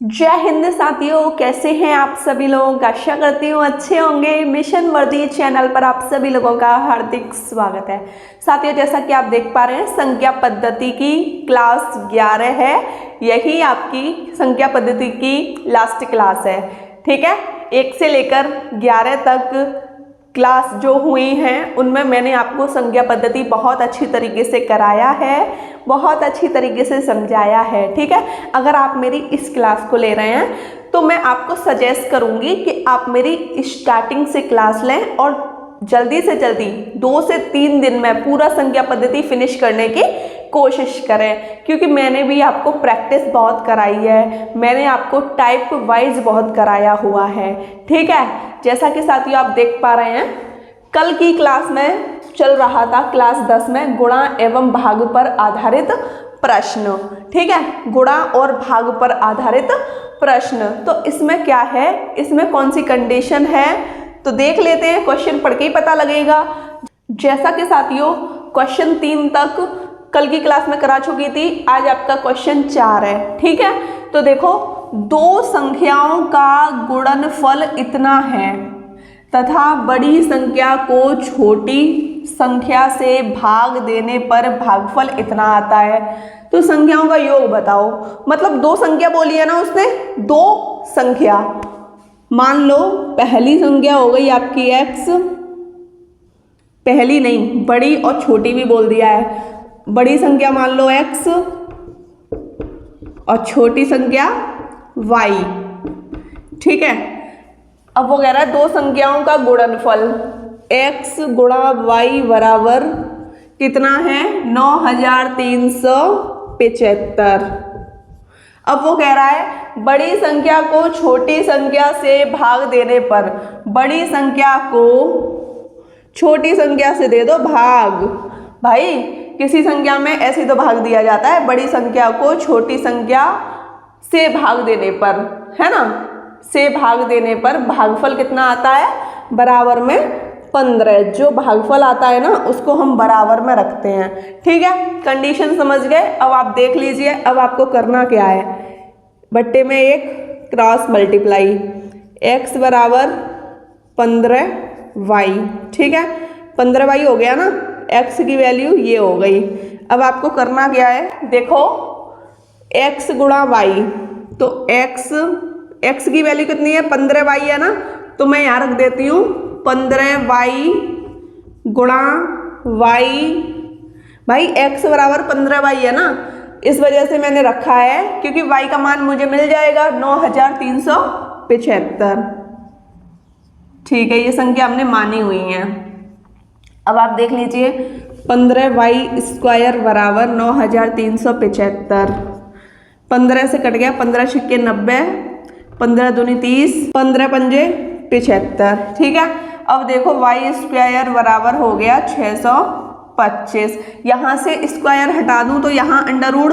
जय हिंद साथियों, कैसे हैं आप सभी लोग। आशा करती हूँ अच्छे होंगे। मिशन वर्दी चैनल पर आप सभी लोगों का हार्दिक स्वागत है। साथियों, जैसा कि आप देख पा रहे हैं, संख्या पद्धति की क्लास 11 है। यही आपकी संख्या पद्धति की लास्ट क्लास है। ठीक है, 1 से लेकर 11 तक क्लास जो हुई हैं उनमें मैंने आपको संख्या पद्धति बहुत अच्छी तरीके से कराया है, बहुत अच्छी तरीके से समझाया है। ठीक है, अगर आप मेरी इस क्लास को ले रहे हैं तो मैं आपको सजेस्ट करूंगी कि आप मेरी स्टार्टिंग से क्लास लें और जल्दी से जल्दी 2 से 3 दिन में पूरा संख्या पद्धति फिनिश करने की कोशिश करें, क्योंकि मैंने भी आपको प्रैक्टिस बहुत कराई है, मैंने आपको टाइप वाइज बहुत कराया हुआ है। ठीक है, जैसा कि साथियों आप देख पा रहे हैं, कल की क्लास में चल रहा था क्लास 10 में गुणा एवं भाग पर आधारित प्रश्न। ठीक है, गुणा और भाग पर आधारित प्रश्न। तो इसमें क्या है, इसमें कौन सी कंडीशन है, तो देख लेते हैं। क्वेश्चन पढ़ के ही पता लगेगा। जैसा कि साथियों क्वेश्चन 3 तक कल की क्लास में करा चुकी थी, आज आपका क्वेश्चन 4 है। ठीक है, तो देखो, 2 संख्याओं का गुणनफल इतना है तथा बड़ी संख्या को छोटी संख्या से भाग देने पर भागफल इतना आता है, तो संख्याओं का योग बताओ। मतलब 2 संख्या बोली है ना उसने, 2 संख्या। मान लो पहली संख्या हो गई आपकी x, पहली नहीं बड़ी और छोटी भी बोल दिया है। बड़ी संख्या मान लो x और छोटी संख्या y। ठीक है, अब वो कह रहा है 2 संख्याओं का गुणनफल x गुणा y बराबर कितना है, 9375। अब वो कह रहा है बड़ी संख्या को छोटी संख्या से भाग देने पर, बड़ी संख्या को छोटी संख्या से दे दो भाग। भाई किसी संख्या में ऐसे तो भाग दिया जाता है, बड़ी संख्या को छोटी संख्या से भाग देने पर, है ना, से भाग देने पर भागफल कितना आता है, बराबर में 15। जो भागफल आता है ना उसको हम बराबर में रखते हैं। ठीक है, कंडीशन समझ गए। अब आप देख लीजिए, अब आपको करना क्या है, बट्टे में 1 क्रॉस मल्टीप्लाई, x बराबर 15y। ठीक है, 15y हो गया ना, x की वैल्यू ये हो गई। अब आपको करना क्या है, देखो x गुणा y, तो x की वैल्यू कितनी है, 15y है ना, तो मैं यहाँ रख देती हूँ 15y गुणा y। भाई x बराबर 15y है ना, इस वजह से मैंने रखा है, क्योंकि y का मान मुझे मिल जाएगा 9375। ठीक है, ये संख्या हमने मानी हुई है। अब आप देख लीजिए, 15y स्क्वायर बराबर 9375। 15 से कट गया, 15 छिक्के 90, 15 दूनी 30, 15 पंजे 75। ठीक है, अब देखो y स्क्वायर बराबर हो गया 625। यहाँ से स्क्वायर हटा दूँ तो यहाँ अंडर रूट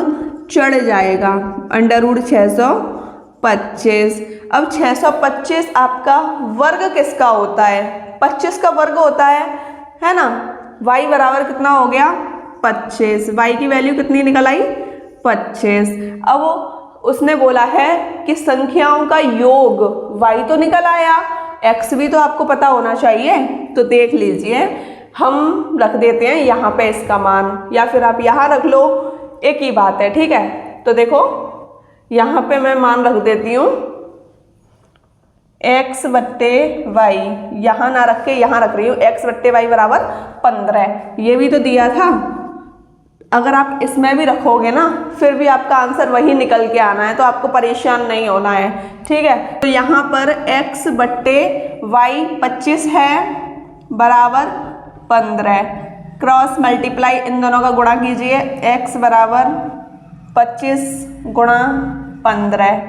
चढ़ जाएगा, अंडर रूट 625। अब 625 आपका वर्ग किसका होता है, 25 का वर्ग होता है ना। y बराबर कितना हो गया, 25। y की वैल्यू कितनी निकल आई, 25। अब उसने बोला है कि संख्याओं का योग, y तो निकल आया, x भी तो आपको पता होना चाहिए। तो देख लीजिए, हम रख देते हैं यहाँ पे इसका मान, या फिर आप यहाँ रख लो, एक ही बात है। ठीक है, तो देखो यहाँ पे मैं मान रख देती हूँ x बट्टे वाई, यहाँ ना रख के यहाँ रख रही हूँ, x बट्टे वाई बराबर 15। ये भी तो दिया था, अगर आप इसमें भी रखोगे ना फिर भी आपका आंसर वही निकल के आना है, तो आपको परेशान नहीं होना है। ठीक है, तो यहाँ पर x बट्टे वाई 25 है बराबर 15। क्रॉस मल्टीप्लाई, इन दोनों का गुणा कीजिए, x बराबर 25 गुणा 15,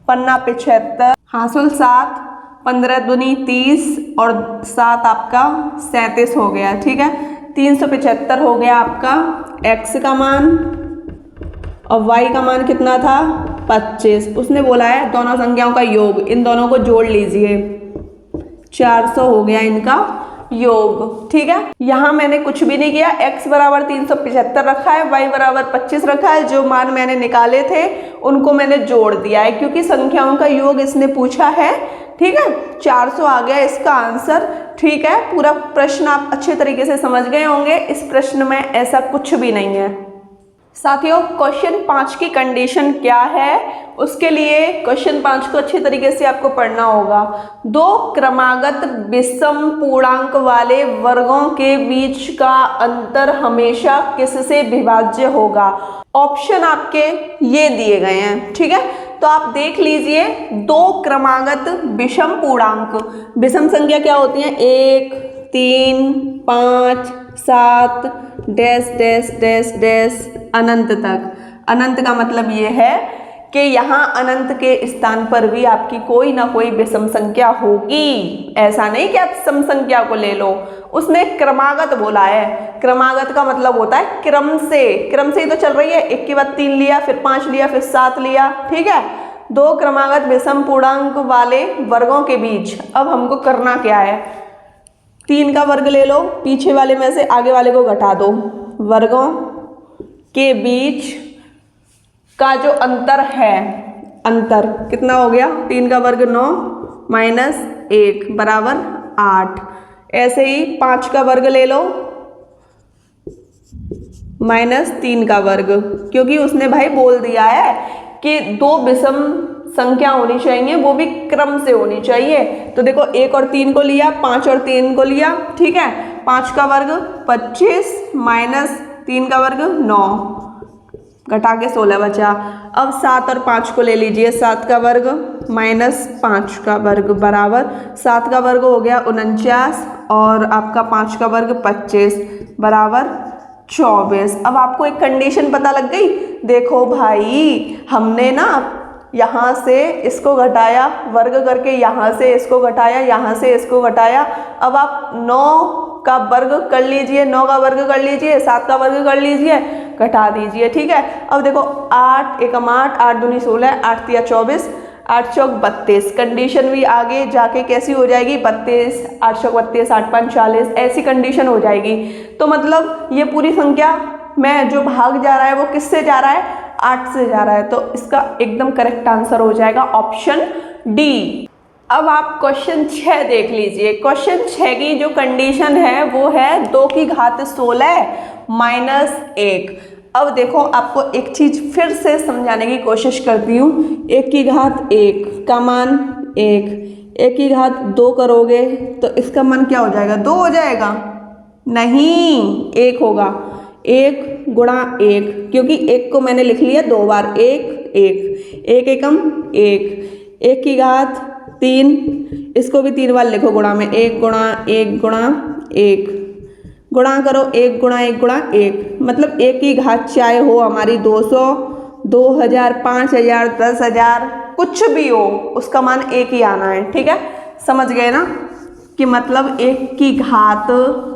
15 हासिल 7, 15 दूनी 30 और 7 आपका 37 हो गया। ठीक है, 375 हो गया आपका x का मान, और y का मान कितना था, 25। उसने बोला है दोनों संख्याओं का योग, इन दोनों को जोड़ लीजिए, 400 हो गया इनका योग। ठीक है, यहाँ मैंने कुछ भी नहीं किया, x बराबर 375 रखा है, y बराबर 25 रखा है, जो मान मैंने निकाले थे उनको मैंने जोड़ दिया है क्योंकि संख्याओं का योग इसने पूछा है। ठीक है, 400 आ गया इसका आंसर। ठीक है, पूरा प्रश्न आप अच्छे तरीके से समझ गए होंगे। इस प्रश्न में ऐसा कुछ भी नहीं है। साथियों, क्वेश्चन 5 की कंडीशन क्या है, उसके लिए क्वेश्चन 5 को अच्छे तरीके से आपको पढ़ना होगा। दो क्रमागत विषम पूर्णांक वाले वर्गों के बीच का अंतर हमेशा किससे विभाज्य होगा। ऑप्शन आपके ये दिए गए हैं। ठीक है, तो आप देख लीजिए, दो क्रमागत विषम पूर्णांक, विषम संख्या क्या होती है, 1, 3, 5, 7 डैश डैश डैश डैश अनंत तक। अनंत का मतलब ये है कि यहाँ अनंत के स्थान पर भी आपकी कोई ना कोई विषम संख्या होगी। ऐसा नहीं कि आप सम संख्या को ले लो, उसने क्रमागत बोला है। क्रमागत का मतलब होता है क्रम से, क्रम से ही तो चल रही है। 1 के बाद 3 लिया, फिर 5 लिया, फिर 7 लिया। ठीक है, दो क्रमागत विषम पूर्णांक वाले वर्गों के बीच अब हमको करना क्या है, 3 का वर्ग ले लो, पीछे वाले में से आगे वाले को घटा दो। वर्गों के बीच का जो अंतर है, अंतर कितना हो गया, 3 का वर्ग 9 माइनस 1 बराबर 8। ऐसे ही 5 का वर्ग ले लो, माइनस 3 का वर्ग, क्योंकि उसने भाई बोल दिया है कि दो विषम संख्या होनी चाहिए, वो भी क्रम से होनी चाहिए। तो देखो 1 और 3 को लिया, 5 और 3 को लिया। ठीक है, 5 का वर्ग 25 माइनस 3 का वर्ग 9, घटा के 16 बचा। अब 7 और 5 को ले लीजिए, 7 का वर्ग माइनस 5 का वर्ग बराबर 7 का वर्ग हो गया 49 और आपका 5 का वर्ग 25 बराबर 24। अब आपको एक कंडीशन पता लग गई। देखो भाई, हमने ना यहाँ से इसको घटाया, वर्ग करके यहाँ से इसको घटाया, यहाँ से इसको घटाया। अब आप 9 का वर्ग कर लीजिए, 9 का वर्ग कर लीजिए, 7 का वर्ग कर लीजिए, घटा दीजिए। ठीक है, अब देखो 8 एकम 8, 8 दूनी 16, 8 तिया 24, 8 चौक 32। कंडीशन भी आगे जाके कैसी हो जाएगी, 32, 8 चौक 32, 8 5 40, ऐसी कंडीशन हो जाएगी। तो मतलब ये पूरी संख्या में जो भाग जा रहा है वो किससे जा रहा है, 8 से जा रहा है। तो इसका एकदम करेक्ट आंसर हो जाएगा ऑप्शन डी। अब आप क्वेश्चन 6 देख लीजिए। क्वेश्चन 6 की जो कंडीशन है वो है 2 की घात 16 माइनस 1। अब देखो, आपको एक चीज फिर से समझाने की कोशिश करती हूँ। 1 की घात 1 का मान 1, 1 की घात 2 करोगे तो इसका मान क्या हो जाएगा, 2 हो जाएगा? नहीं, 1 होगा। 1 गुणा 1, क्योंकि 1 को मैंने लिख लिया 2 बार, 1 1, 1 एकम 1, 1 की घात 3, इसको भी 3 बार लिखो गुणा में, 1 गुणा 1 गुणा 1, गुणा करो 1 गुणा 1 गुणा 1, मतलब 1 की घात चाहे हो हमारी 200, 2000, 5000, 10,000, कुछ भी हो, उसका मान 1 ही आना है। ठीक है, समझ गए ना कि मतलब 1 की घात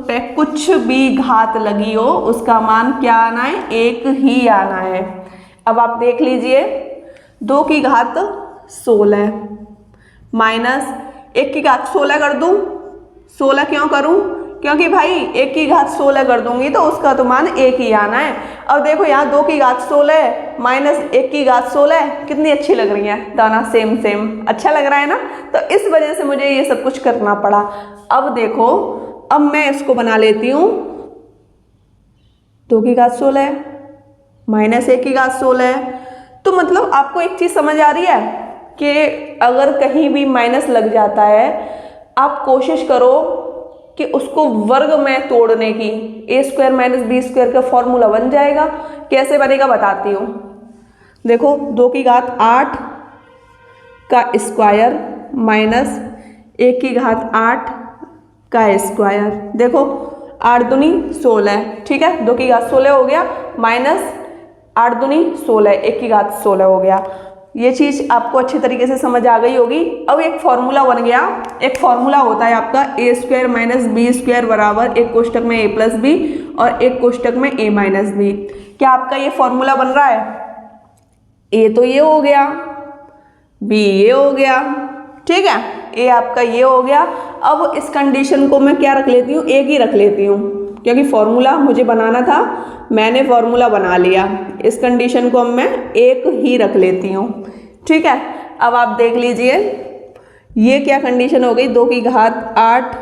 पे कुछ भी घात लगी हो उसका मान क्या आना है, 1 ही आना है। अब आप देख लीजिए, 2 की घात 16 माइनस 1 की घात 16 कर दूं। 16 क्यों करूं? क्योंकि भाई 1 की घात 16 कर दूंगी तो उसका तो मान 1 ही आना है। अब देखो यहाँ 2 की घात 16 माइनस 1 की घात 16 कितनी अच्छी लग रही है, दाना सेम सेम, अच्छा लग रहा है ना। तो इस वजह से मुझे ये सब कुछ करना पड़ा। अब देखो, अब मैं इसको बना लेती हूँ 2 की घात 16 माइनस 1 की घात 16। तो मतलब आपको एक चीज़ समझ आ रही है कि अगर कहीं भी माइनस लग जाता है, आप कोशिश करो कि उसको वर्ग में तोड़ने की। ए स्क्वायर माइनस बी स्क्वायर का फॉर्मूला बन जाएगा। कैसे बनेगा बताती हूँ। देखो 2 की घात 8 का स्क्वायर माइनस 1 की घात 8 का स्क्वायर। देखो 8 दूनी 16, ठीक है, 2 की घात 16 हो गया माइनस 8 दूनी 16, 1 की घात 16 हो गया। ये चीज़ आपको अच्छी तरीके से समझ आ गई होगी। अब एक फॉर्मूला बन गया। एक फॉर्मूला होता है आपका ए स्क्वायर माइनस बी स्क्वायर बराबर एक कोष्टक में ए प्लस बी और एक कोष्टक में ए माइनस बी। क्या आपका ये फॉर्मूला बन रहा है? ए तो ये हो गया, बी ये हो गया, ठीक है, ए आपका ये हो गया। अब इस कंडीशन को मैं क्या रख लेती हूँ, एक ही रख लेती हूँ, क्योंकि फॉर्मूला मुझे बनाना था, मैंने फॉर्मूला बना लिया। इस कंडीशन को अब मैं एक ही रख लेती हूँ, ठीक है। अब आप देख लीजिए ये क्या कंडीशन हो गई, 2 की घात 8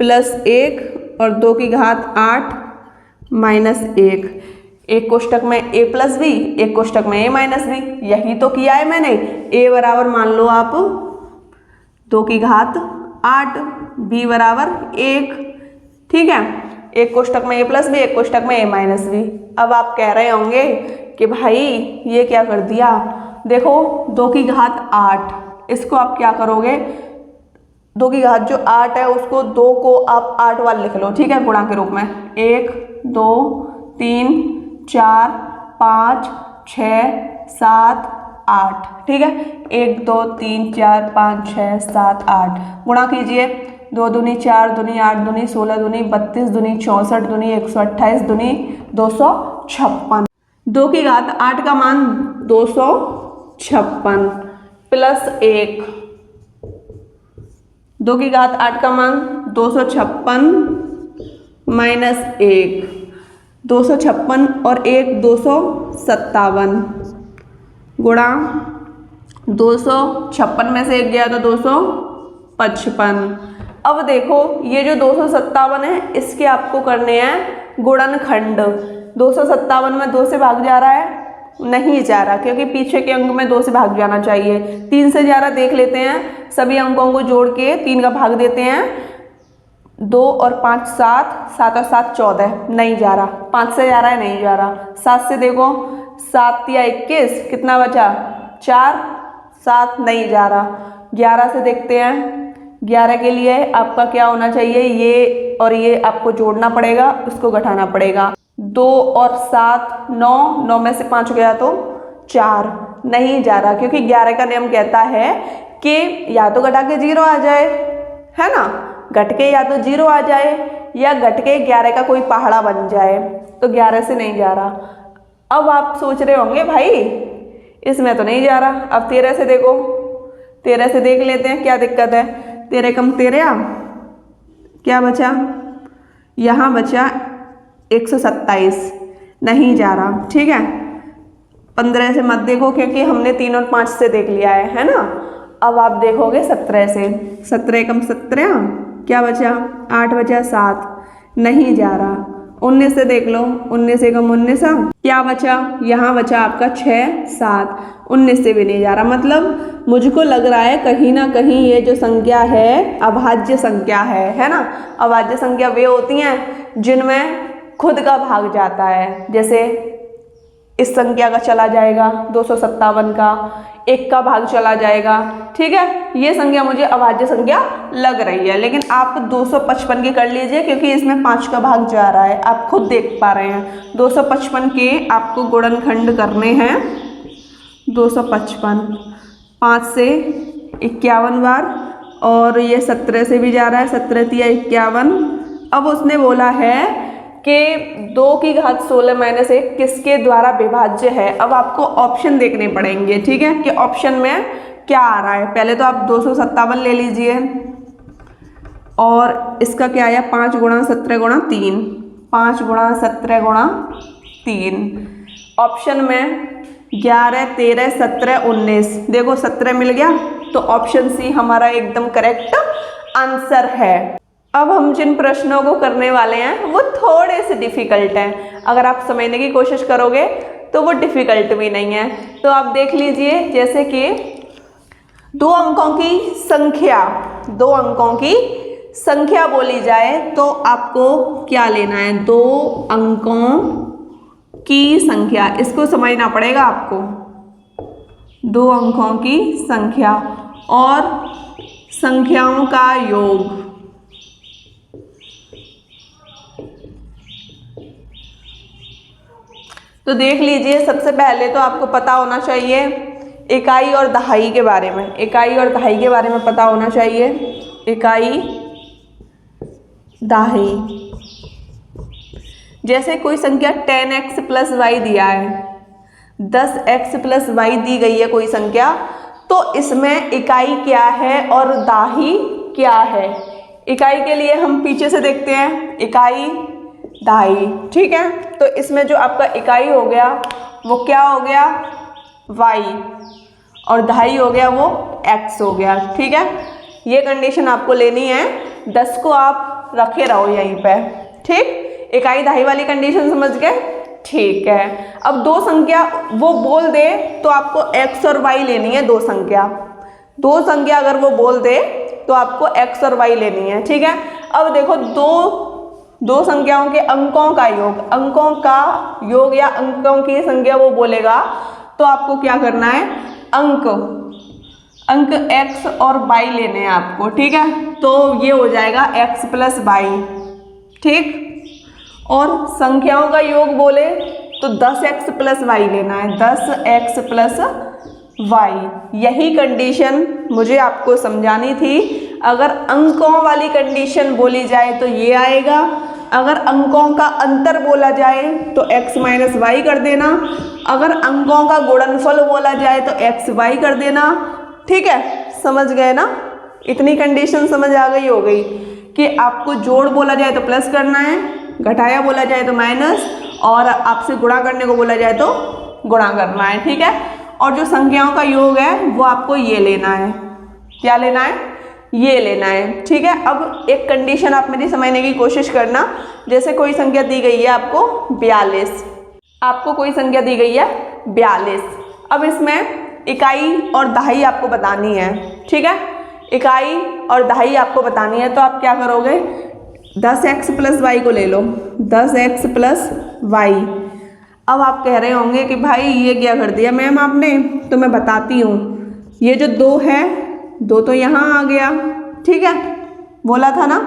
प्लस 1 और 2 की घात 8 माइनस 1। एक कोष्टक में a प्लस बी, एक कोष्टक में a माइनस बी, यही तो किया है मैंने। a बराबर मान लो आप 2 की घात 8, b बराबर 1, ठीक है। एक कोष्टक में a प्लस बी, एक कोष्टक में a माइनस बी। अब आप कह रहे होंगे कि भाई ये क्या कर दिया, देखो 2 की घात 8, इसको आप क्या करोगे, 2 की घात जो 8 है उसको 2 को आप 8 बार लिख लो, ठीक है, गुणा के रूप में। 1 2 3 4 5 6 7 8, ठीक है। 1 2 3 4 5 6 7 8 गुणा कीजिए। 2 दूनी 4 दूनी 8 दूनी 16 दूनी 32 दूनी 64 दूनी 128 दूनी 256। 2 की घात 8 का मान 256 प्लस 1, 2 की घात 8 का मान 256 माइनस 1, 256 और 1 257 गुणा 256 में से 1 गया तो 255। अब देखो ये जो 257 है इसके आपको करने हैं गुणनखंड। 257 में 2 से भाग जा रहा है, नहीं जा रहा, क्योंकि पीछे के अंक में 2 से भाग जाना चाहिए। 3 से जा रहा, देख लेते हैं, सभी अंकों को जोड़ के 3 का भाग देते हैं। 2 और 5 7, 7 और 7 14, नहीं जा रहा। 5 से जा रहा है, नहीं जा रहा। 7 से देखो, 7 या 21, कितना बचा, 4, 7 नहीं जा रहा। 11 से देखते हैं, 11 के लिए आपका क्या होना चाहिए, ये और ये आपको जोड़ना पड़ेगा, उसको घटाना पड़ेगा। 2 और 7 9, 9 में से 5 गया तो 4, नहीं जा रहा, क्योंकि 11 का नियम कहता है कि या तो घटा के 0 आ जाए, है ना, घट के या तो 0 आ जाए या घट के 11 का कोई पहाड़ा बन जाए, तो 11 से नहीं जा रहा। अब आप सोच रहे होंगे भाई इसमें तो नहीं जा रहा, अब 13 से देखो, 13 से देख लेते हैं क्या दिक्कत है। 13 कम 13 क्या बचा, यहाँ बचा 127, नहीं जा रहा, ठीक है। 15 से मत देखो क्योंकि हमने 3 और 5 से देख लिया है ना। अब आप देखोगे 17 से, 17 कम 17 क्या बचा, 8 बचा 7, नहीं जा रहा। 19 से देख लो, 19 से कम 19 क्या बचा, यहाँ बचा आपका 6 7, 19 से भी नहीं जा रहा। मतलब मुझको लग रहा है कहीं ना कहीं ये जो संख्या है अभाज्य संख्या है ना। अभाज्य संख्या वे होती हैं जिनमें खुद का भाग जाता है, जैसे इस संख्या का चला जाएगा 257 का, 1 का भाग चला जाएगा, ठीक है। ये संख्या मुझे अभाज्य संख्या लग रही है, लेकिन आप 255 की कर लीजिए क्योंकि इसमें 5 का भाग जा रहा है, आप खुद देख पा रहे हैं। 255 के आपको गुणनखंड करने हैं, 255 5 से 51 बार, और ये 17 से भी जा रहा है, 17 तिया 51। अब उसने बोला है कि 2 की घात 16 माइनस 1 किसके द्वारा विभाज्य है। अब आपको ऑप्शन देखने पड़ेंगे, ठीक है, कि ऑप्शन में क्या आ रहा है। पहले तो आप 257 ले लीजिए और इसका क्या आया, 5 गुणा 17 गुणा 3, 5 गुणा 17 गुणा 3। ऑप्शन में 11 13 17 19, देखो 17 मिल गया, तो ऑप्शन सी हमारा एकदम करेक्ट आंसर है। अब हम जिन प्रश्नों को करने वाले हैं वो थोड़े से डिफ़िकल्ट हैं, अगर आप समझने की कोशिश करोगे तो वो डिफ़िकल्ट भी नहीं है। तो आप देख लीजिए, जैसे कि 2 अंकों की संख्या, 2 अंकों की संख्या बोली जाए तो आपको क्या लेना है, 2 अंकों की संख्या, इसको समझना पड़ेगा आपको। 2 अंकों की संख्या और संख्याओं का योग, तो देख लीजिए, सबसे पहले तो आपको पता होना चाहिए इकाई और दहाई के बारे में, इकाई और दहाई के बारे में पता होना चाहिए। इकाई दहाई, जैसे कोई संख्या 10x प्लस वाई दिया है, 10x प्लस वाई दी गई है कोई संख्या, तो इसमें इकाई क्या है और दाही क्या है। इकाई के लिए हम पीछे से देखते हैं, इकाई दाही, ठीक है। तो इसमें जो आपका इकाई हो गया वो क्या हो गया, y, और दाही हो गया वो x हो गया, ठीक है। ये कंडीशन आपको लेनी है, 10 को आप रखे रहो यहीं पे, ठीक। इकाई दाही वाली कंडीशन समझ गए, ठीक है। अब दो संख्या वो बोल दे तो आपको x और y लेनी है, दो संख्या अगर वो बोल दे तो आपको x और y लेनी है, ठीक है। अब देखो दो संख्याओं के अंकों का योग या अंकों की संख्या वो बोलेगा तो आपको क्या करना है, अंक x और y लेने हैं आपको, ठीक है। तो ये हो जाएगा x प्लस y, ठीक। और संख्याओं का योग बोले तो 10x प्लस y लेना है, 10x प्लस y। यही कंडीशन मुझे आपको समझानी थी। अगर अंकों वाली कंडीशन बोली जाए तो ये आएगा, अगर अंकों का अंतर बोला जाए तो x माइनस वाई कर देना, अगर अंकों का गुणनफल बोला जाए तो x y कर देना, ठीक है। समझ गए ना, इतनी कंडीशन समझ आ गई हो गई कि आपको जोड़ बोला जाए तो प्लस करना है, घटाया बोला जाए तो माइनस, और आपसे गुणा करने को बोला जाए तो गुणा करना है, ठीक है। और जो संख्याओं का योग है वो आपको ये लेना है, क्या लेना है, ये लेना है, ठीक है। अब एक कंडीशन आप मेरी समझने की कोशिश करना। जैसे कोई संख्या दी गई है आपको 42, आपको कोई संख्या दी गई है 42। अब इसमें इकाई और दहाई आपको बतानी है, ठीक है। इकाई और दहाई आपको बतानी है तो आप क्या करोगे, 10x प्लस वाई को ले लो, 10x प्लस वाई। अब आप कह रहे होंगे कि भाई ये क्या कर दिया मैम आपने, तो मैं बताती हूँ। ये जो 2 है, 2 तो यहाँ आ गया, ठीक है, बोला था ना,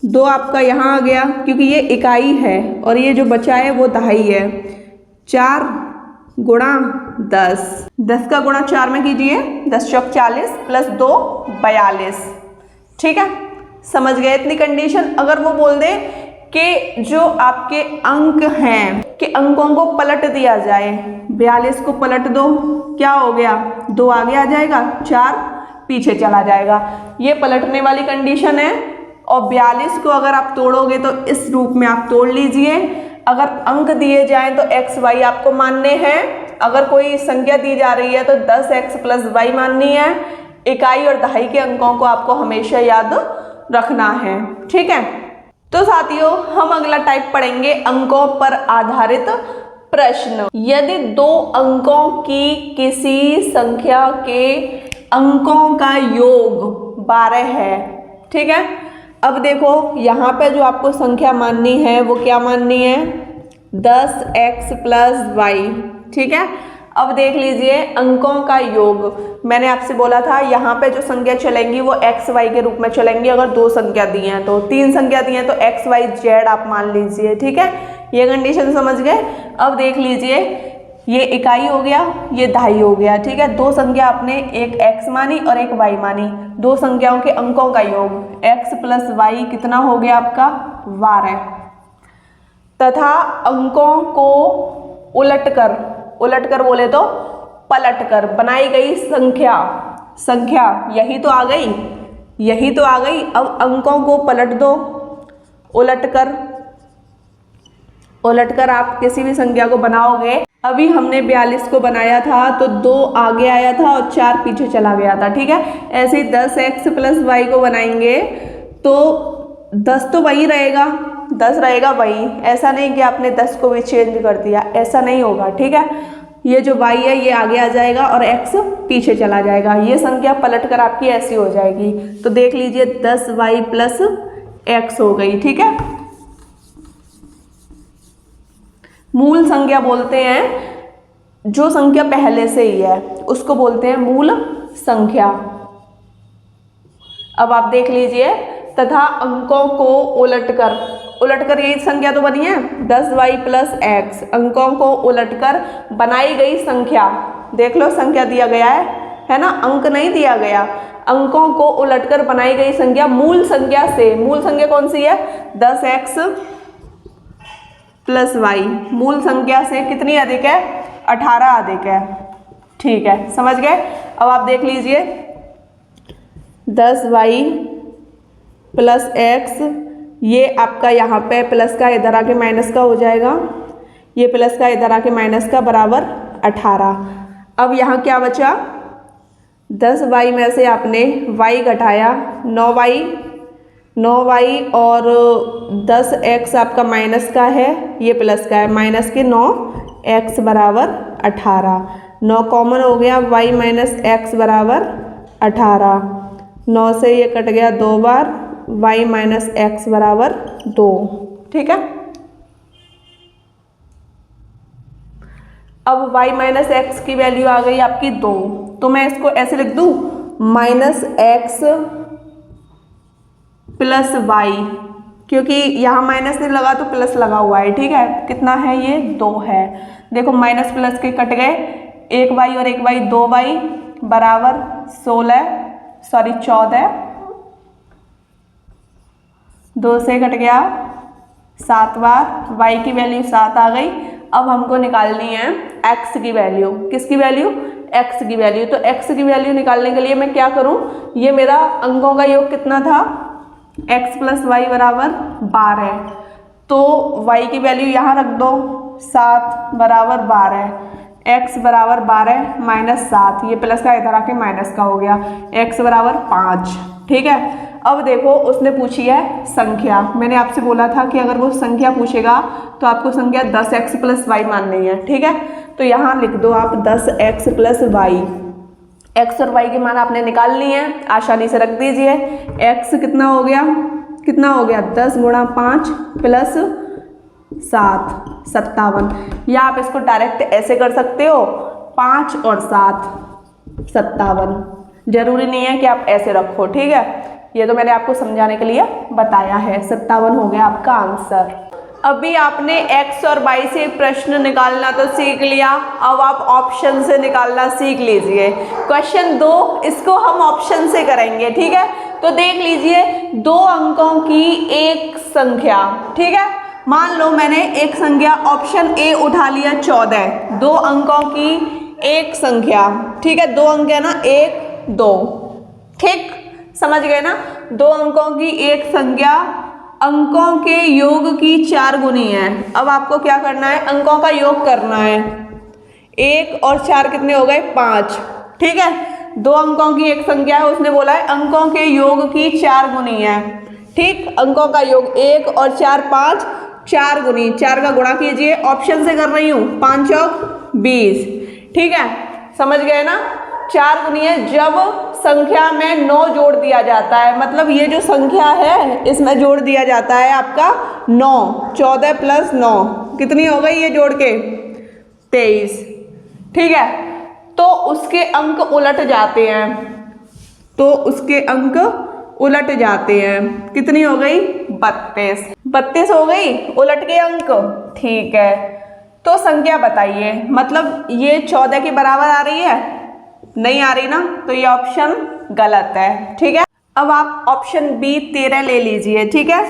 2 आपका यहाँ आ गया क्योंकि ये इकाई है, और ये जो बचा है वो दहाई है। 4 गुणा 10 का गुणा 4 में कीजिए, 10 चौक 40 प्लस 2 42, ठीक है। समझ गए इतनी कंडीशन। अगर वो बोल दे कि जो आपके अंक हैं कि अंकों को पलट दिया जाए, 42 को पलट दो, क्या हो गया, 2 आगे आ जाएगा, 4 पीछे चला जाएगा, ये पलटने वाली कंडीशन है। और 42 को अगर आप तोड़ोगे तो इस रूप में आप तोड़ लीजिए। अगर अंक दिए जाएं तो x y आपको मानने हैं, अगर कोई संख्या दी जा रही है तो 10x प्लस y माननी है। इकाई और दहाई के अंकों को आपको हमेशा याद रखना है, ठीक है। तो साथियों हम अगला टाइप पढ़ेंगे, अंकों पर आधारित प्रश्न। यदि 2 अंकों की किसी संख्या के अंकों का योग 12 है, ठीक है। अब देखो यहाँ पे जो आपको संख्या माननी है वो क्या माननी है, 10x प्लस वाई, ठीक है। अब देख लीजिए अंकों का योग, मैंने आपसे बोला था यहाँ पे जो संख्या चलेंगी वो x y के रूप में चलेंगी। अगर 2 संख्या दी हैं तो 3 संख्या दी हैं तो x y z आप मान लीजिए, ठीक है। ये कंडीशन समझ गए। अब देख लीजिए ये इकाई हो गया, ये दहाई हो गया, ठीक है। 2 संख्या आपने, एक x मानी और एक y मानी, 2 संख्याओं के अंकों का योग x प्लस वाई कितना हो गया आपका 12, तथा अंकों को उलटकर बोले तो पलटकर बनाई गई संख्या यही तो आ गई। अब अंकों को पलट दो, उलटकर आप किसी भी संख्या को बनाओगे। अभी हमने 42 को बनाया था तो 2 आगे आया था और 4 पीछे चला गया था, ठीक है। ऐसे ही 10x प्लस वाई को बनाएंगे तो 10 तो वही रहेगा, 10 रहेगा वही। ऐसा नहीं कि आपने 10 को भी चेंज कर दिया, ऐसा नहीं होगा, ठीक है। ये जो y है ये आगे आ जाएगा और x पीछे चला जाएगा, ये संख्या पलटकर आपकी ऐसी हो जाएगी। तो देख लीजिए 10y प्लस x हो गई, ठीक है। मूल संख्या बोलते हैं जो संख्या पहले से ही है उसको बोलते हैं मूल संख्या। अब आप देख लीजिए, तथा अंकों को उलटकर यही संख्या तो बनी है 10y प्लस x, अंकों को उलटकर बनाई गई संख्या। देख लो संख्या दिया गया है ना, अंक नहीं दिया गया, अंकों को उलटकर बनाई गई संख्या मूल संख्या से। मूल संख्या कौन सी है, 10x प्लस y। मूल संख्या से कितनी अधिक है, 18 अधिक है, ठीक है। समझ गए। अब आप देख लीजिए 10y प्लस x, ये आपका यहाँ पे प्लस का इधर आके माइनस का हो जाएगा, ये प्लस का इधर आके माइनस का बराबर 18। अब यहाँ क्या बचा, 10y में से आपने y घटाया 9y और 10x आपका माइनस का है, ये प्लस का है, माइनस के 9x बराबर 18। 9 कॉमन हो गया, y माइनस x बराबर 18। 9 से ये कट गया 2 बार, y माइनस x बराबर 2। ठीक है, अब y माइनस एक्स की वैल्यू आ गई आपकी 2, तो मैं इसको ऐसे लिख दूँ माइनस एक्स प्लस वाई, क्योंकि यहाँ माइनस नहीं लगा तो प्लस लगा हुआ है। ठीक है, कितना है ये 2 है। देखो माइनस प्लस के कट गए, 1y और 1y 2y बराबर 14, 2 से कट गया 7 बार, y की वैल्यू 7 आ गई। अब हमको निकालनी है x की वैल्यू। किसकी वैल्यू, x की वैल्यू। तो x की वैल्यू निकालने के लिए मैं क्या करूं, ये मेरा अंकों का योग कितना था, x प्लस वाई बराबर 12, तो y की वैल्यू यहाँ रख दो, 7 बराबर 12, x बराबर 12 माइनस 7, ये प्लस का इधर आके माइनस का हो गया, x बराबर 5। ठीक है, अब देखो उसने पूछी है संख्या। मैंने आपसे बोला था कि अगर वो संख्या पूछेगा तो आपको संख्या 10x प्लस वाई माननी है। ठीक है, तो यहाँ लिख दो आप 10x प्लस वाई। x और y की मान आपने निकाल ली है, आसानी से रख दीजिए। x कितना हो गया, 10 गुणा 5 प्लस 7, 57। या आप इसको डायरेक्ट ऐसे कर सकते हो, 5 और 7 57, जरूरी नहीं है कि आप ऐसे रखो। ठीक है, ये तो मैंने आपको समझाने के लिए बताया है। 57 हो गया आपका आंसर। अभी आपने x और y से प्रश्न निकालना तो सीख लिया, अब आप ऑप्शन से निकालना सीख लीजिए। क्वेश्चन 2 इसको हम ऑप्शन से करेंगे। ठीक है, तो देख लीजिए 2 अंकों की एक संख्या। ठीक है, मान लो मैंने एक संख्या ऑप्शन ए उठा लिया 14, 2 अंकों की एक संख्या। ठीक है, 2 अंक है ना, 1 2। ठीक, समझ गए ना, 2 अंकों की एक संख्या अंकों के योग की 4 गुनी है। अब आपको क्या करना है, अंकों का योग करना है। 1 और 4 कितने हो गए, 5। ठीक है, 2 अंकों की एक संख्या है, उसने बोला है अंकों के योग की 4 गुनी है। ठीक, अंकों का योग 1 और 4 5, 4 गुनी, 4 का गुणा कीजिए। ऑप्शन से कर रही हूँ, 5 चौक 20। ठीक है, समझ गए ना, 4 गुनी है जब संख्या में 9 जोड़ दिया जाता है, मतलब ये जो संख्या है इसमें जोड़ दिया जाता है आपका 9, 14 प्लस 9 कितनी हो गई ये जोड़ के 23। ठीक है, तो उसके अंक उलट जाते हैं, तो उसके अंक उलट जाते हैं। कितनी हो गई 32 हो गई उलट के अंक। ठीक है, तो संख्या बताइए, मतलब ये 14 के बराबर आ रही है, नहीं आ रही ना, तो ये ऑप्शन गलत है। ठीक है, अब आप ऑप्शन बी 13 ले लीजिए। ठीक है,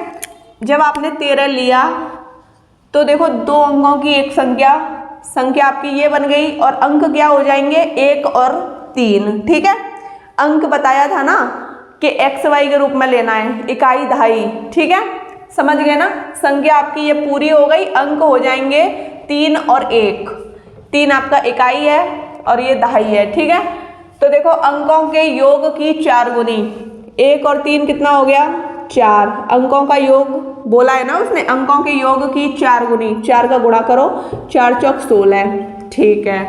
जब आपने 13 लिया तो देखो 2 अंकों की एक संख्या आपकी ये बन गई, और अंक क्या हो जाएंगे 1 और 3। ठीक है, अंक बताया था ना कि एक्स वाई के रूप में लेना है, इकाई दहाई। ठीक है, समझ गए ना, संख्या आपकी ये पूरी हो गई, अंक हो जाएंगे 3 और 1। 3 आपका इकाई है और ये दहाई है। ठीक है, तो देखो अंकों के योग की 4 गुनी, 1 और 3 कितना हो गया 4, अंकों का योग बोला है ना उसने, अंकों के योग की 4 गुनी, 4 का गुणा करो, 4 चौक 16। ठीक है,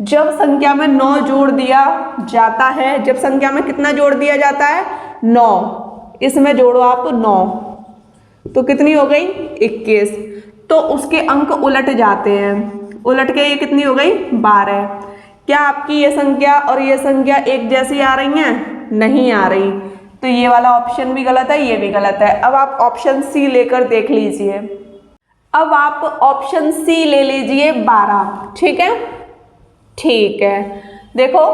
जब संख्या में 9 जोड़ दिया जाता है, जब संख्या में कितना जोड़ दिया जाता है 9, इसमें जोड़ो आप 9, तो कितनी हो गई 21, तो उसके अंक उलट जाते हैं, उलट के ये कितनी हो गई 12। क्या आपकी ये संख्या और ये संख्या एक जैसी आ रही हैं, नहीं आ रही, तो ये वाला ऑप्शन भी गलत है, ये भी गलत है। अब आप ऑप्शन सी लेकर देख लीजिए, अब आप ऑप्शन सी ले लीजिए 12। ठीक है, ठीक है, देखो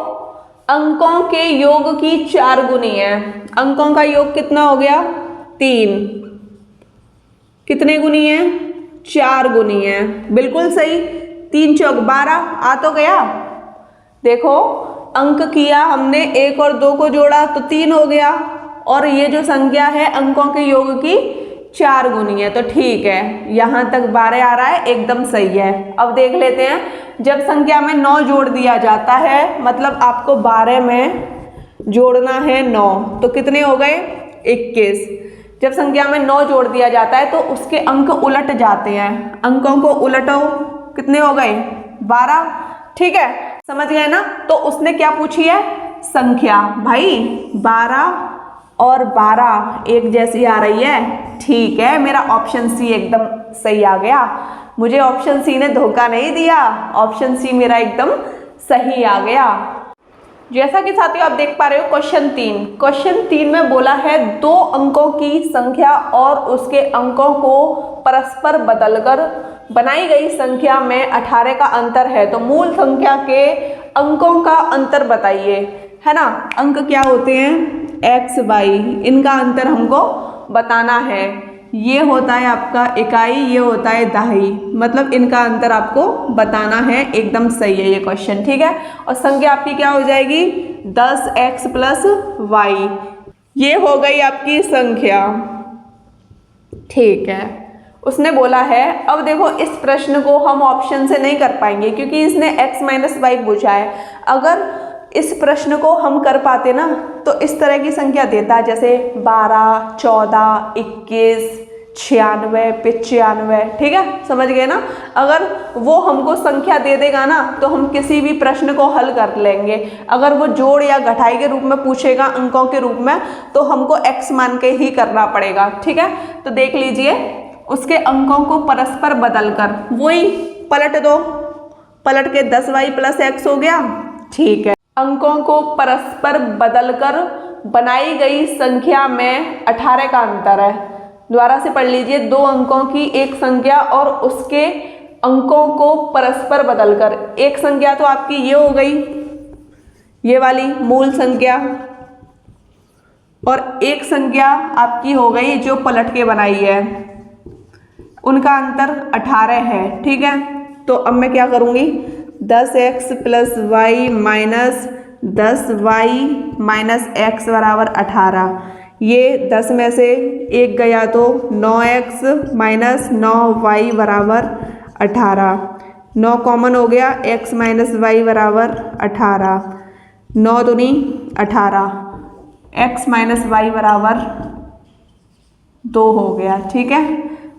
अंकों के योग की 4 गुनी है, अंकों का योग कितना हो गया 3, कितने गुनी है 4 गुनी है, बिल्कुल सही, 3 चौक 12 आ तो गया। देखो अंक किया हमने, 1 और 2 को जोड़ा तो 3 हो गया, और ये जो संख्या है अंकों के योग की 4 गुनी है, तो ठीक है, यहाँ तक 12 आ रहा है, एकदम सही है। अब देख लेते हैं, जब संख्या में 9 जोड़ दिया जाता है, मतलब आपको 12 में जोड़ना है 9, तो कितने हो गए 21। जब संख्या में 9 जोड़ दिया जाता है तो उसके अंक उलट जाते हैं, अंकों को उलटो, कितने हो गए 12, ठीक है, समझ गए ना। तो उसने क्या पूछी है, संख्या, भाई 12 और 12 एक जैसी आ रही है, ठीक है, मेरा ऑप्शन सी एकदम सही आ गया, मुझे ऑप्शन सी ने धोखा नहीं दिया, ऑप्शन सी मेरा एकदम सही आ गया। जैसा कि साथियों आप देख पा रहे हो क्वेश्चन 3 में बोला है 2 अंकों की संख्या और उसके अंकों को परस्पर बदलकर बनाई गई संख्या में 18 का अंतर है, तो मूल संख्या के अंकों का अंतर बताइए, है ना। अंक क्या होते हैं, x y, इनका अंतर हमको बताना है। ये होता है आपका इकाई, ये होता है दहाई, मतलब इनका अंतर आपको बताना है, एकदम सही है ये क्वेश्चन, ठीक है। और संख्या आपकी क्या हो जाएगी 10x + y, ये हो गई आपकी संख्या, ठीक है। उसने बोला है, अब देखो इस प्रश्न को हम ऑप्शन से नहीं कर पाएंगे क्योंकि इसने x - y पूछा है। अगर इस प्रश्न को हम कर पाते ना तो इस तरह की संख्या देता, जैसे 12, 14, 21, 96, 95, ठीक है, समझ गए ना। अगर वो हमको संख्या दे देगा ना तो हम किसी भी प्रश्न को हल कर लेंगे। अगर वो जोड़ या घटाई के रूप में पूछेगा, अंकों के रूप में, तो हमको x मान के ही करना पड़ेगा, ठीक है। तो देख लीजिए, उसके अंकों को परस्पर बदलकर वही पलट दो, पलट के 10y + x हो गया, ठीक है। अंकों को परस्पर बदलकर बनाई गई संख्या में 18 का अंतर है। दोबारा से पढ़ लीजिए, 2 अंकों की एक संख्या और उसके अंकों को परस्पर बदलकर, एक संख्या तो आपकी ये हो गई, ये वाली मूल संख्या, और एक संख्या आपकी हो गई जो पलट के बनाई है, उनका अंतर 18 है, ठीक है। तो अब मैं क्या करूँगी, 10x + y - 10y - x = 18, ये 10 में से 1 गया तो 9x - 9y = 18, 9 कॉमन हो गया, x - y = 18, 9 दूनी 18, x - y = 2 हो गया, ठीक है।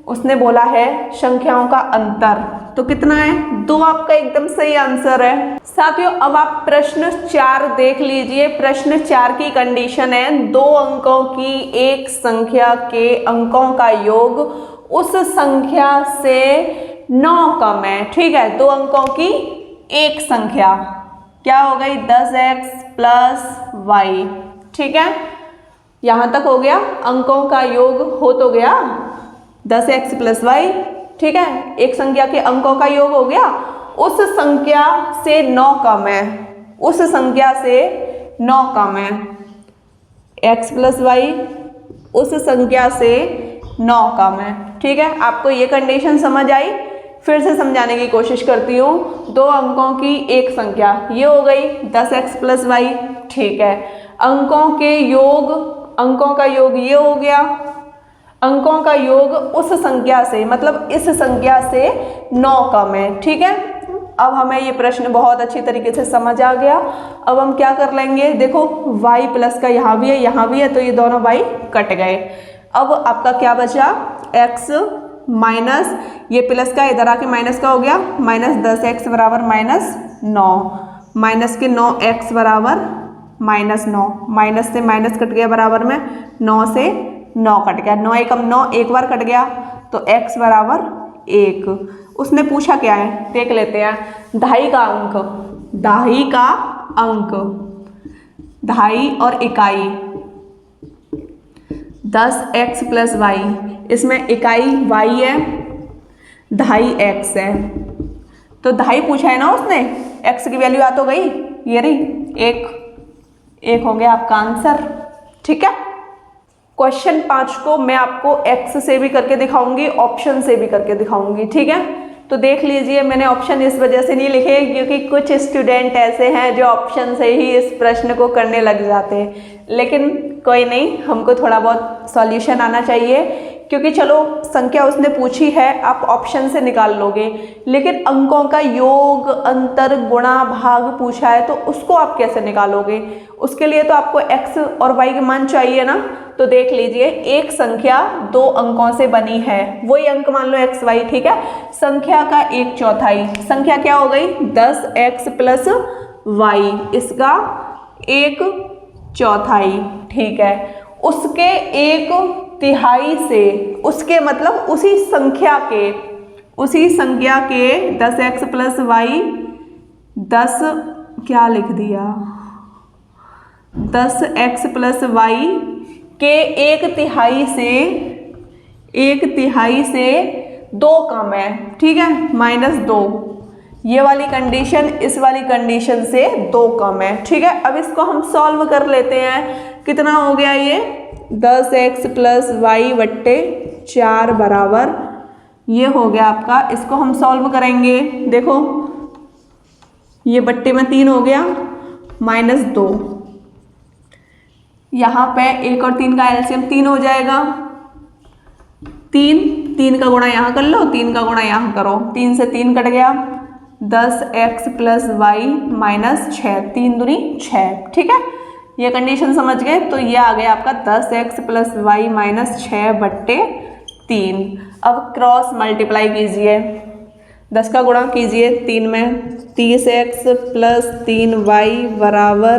उसने बोला है संख्याओं का अंतर, तो कितना है 2, आपका एकदम सही आंसर है। साथियों अब आप प्रश्न 4 देख लीजिए। प्रश्न 4 की कंडीशन है 2 अंकों की एक संख्या के अंकों का योग उस संख्या से 9 कम है, ठीक है। 2 अंकों की एक संख्या क्या हो गई 10x + y, ठीक है, यहाँ तक हो गया। अंकों का योग हो तो गया 10x + y, ठीक है, एक संख्या के अंकों का योग हो गया, उस संख्या से 9 कम है, उस संख्या से 9 कम है, x + y उस संख्या से 9 कम है, ठीक है। आपको ये कंडीशन समझ आई, फिर से समझाने की कोशिश करती हूँ। 2 अंकों की एक संख्या, ये हो गई 10x + y, ठीक है। अंकों के योग, अंकों का योग ये हो गया, अंकों का योग उस संख्या से, मतलब इस संख्या से 9 कम है, ठीक है। अब हमें ये प्रश्न बहुत अच्छी तरीके से समझ आ गया। अब हम क्या कर लेंगे, देखो y प्लस का यहाँ भी है, यहाँ भी है, तो ये दोनों y कट गए। अब आपका क्या बचा, x माइनस ये प्लस का इधर आके माइनस का हो गया, -10x = -9, माइनस के 9x = -9, माइनस से माइनस कट गया, बराबर में 9 से 9 कट गया, 9 एकम 9 एक बार कट गया, तो x = 1। उसने पूछा क्या है देख लेते हैं, दहाई का अंक, दहाई का अंक, दहाई और इकाई 10x + y, इसमें इकाई y है, दहाई x है, तो दहाई पूछा है ना उसने, x की वैल्यू आ तो गई, ये रही 1 हो गया आपका आंसर, ठीक है। क्वेश्चन 5 को मैं आपको x से भी करके दिखाऊंगी, ऑप्शन से भी करके दिखाऊंगी, ठीक है। तो देख लीजिए, मैंने ऑप्शन इस वजह से नहीं लिखे क्योंकि कुछ स्टूडेंट ऐसे हैं जो ऑप्शन से ही इस प्रश्न को करने लग जाते हैं, लेकिन कोई नहीं, हमको थोड़ा बहुत सॉल्यूशन आना चाहिए, क्योंकि चलो संख्या उसने पूछी है, आप ऑप्शन से निकाल लोगे, लेकिन अंकों का योग, अंतर, गुणा, भाग पूछा है तो उसको आप कैसे निकालोगे? उसके लिए तो आपको x और y के मान चाहिए ना। तो देख लीजिए, एक संख्या 2 अंकों से बनी है, वही अंक मान लो x y, ठीक है। संख्या का 1/4, संख्या क्या हो गई? 10x प्लस y, इसका 1/4, ठीक है। उसके 1/3 से, उसके मतलब उसी संख्या के 10x प्लस y, 10 क्या लिख दिया, 10x प्लस y के 1/3 से 2 कम है, ठीक है, -2, ये वाली कंडीशन इस वाली कंडीशन से 2 कम है, ठीक है। अब इसको हम सॉल्व कर लेते हैं। कितना हो गया ये? 10x प्लस वाई बट्टे 4 बराबर, ये हो गया आपका। इसको हम सॉल्व करेंगे, देखो ये बट्टे में 3 हो गया, -2, यहाँ पे 1 और 3 का एलसीएम 3 हो जाएगा, 3 का गुणा यहाँ कर लो, 3 का गुणा यहाँ करो, 3 से 3 कट गया, 10x प्लस वाई -6, 3 दूनी 6, ठीक है। ये कंडीशन समझ गए? तो ये आ गया आपका 10x प्लस वाई -6 बट्टे 3। अब क्रॉस मल्टीप्लाई कीजिए, 10 का गुणा कीजिए 3 में, 30x प्लस 3y बराबर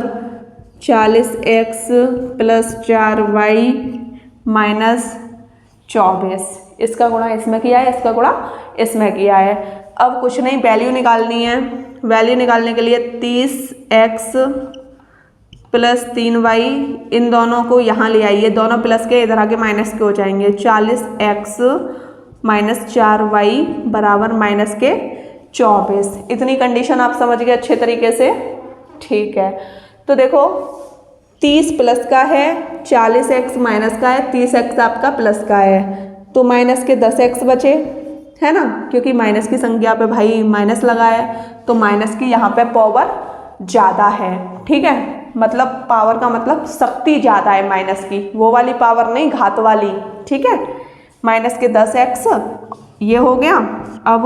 40x प्लस 4y -24। इसका गुणा इसमें किया है, इसका गुणा इसमें किया है। अब कुछ नहीं, वैल्यू निकालनी है। वैल्यू निकालने के लिए 30x प्लस 3y, इन दोनों को यहाँ ले आइए, दोनों प्लस के इधर आके माइनस के हो जाएंगे, 40x माइनस 4y बराबर -24। इतनी कंडीशन आप समझ गए अच्छे तरीके से, ठीक है। तो देखो 30 प्लस का है, 40x माइनस का है, 30x आपका प्लस का है, तो माइनस के 10x बचे, है ना, क्योंकि माइनस की संख्या पे भाई माइनस लगा है, तो माइनस की यहाँ पे पावर ज़्यादा है, ठीक है। मतलब पावर का मतलब शक्ति ज़्यादा है माइनस की, वो वाली पावर नहीं, घात वाली, ठीक है। माइनस के 10x ये हो गया। अब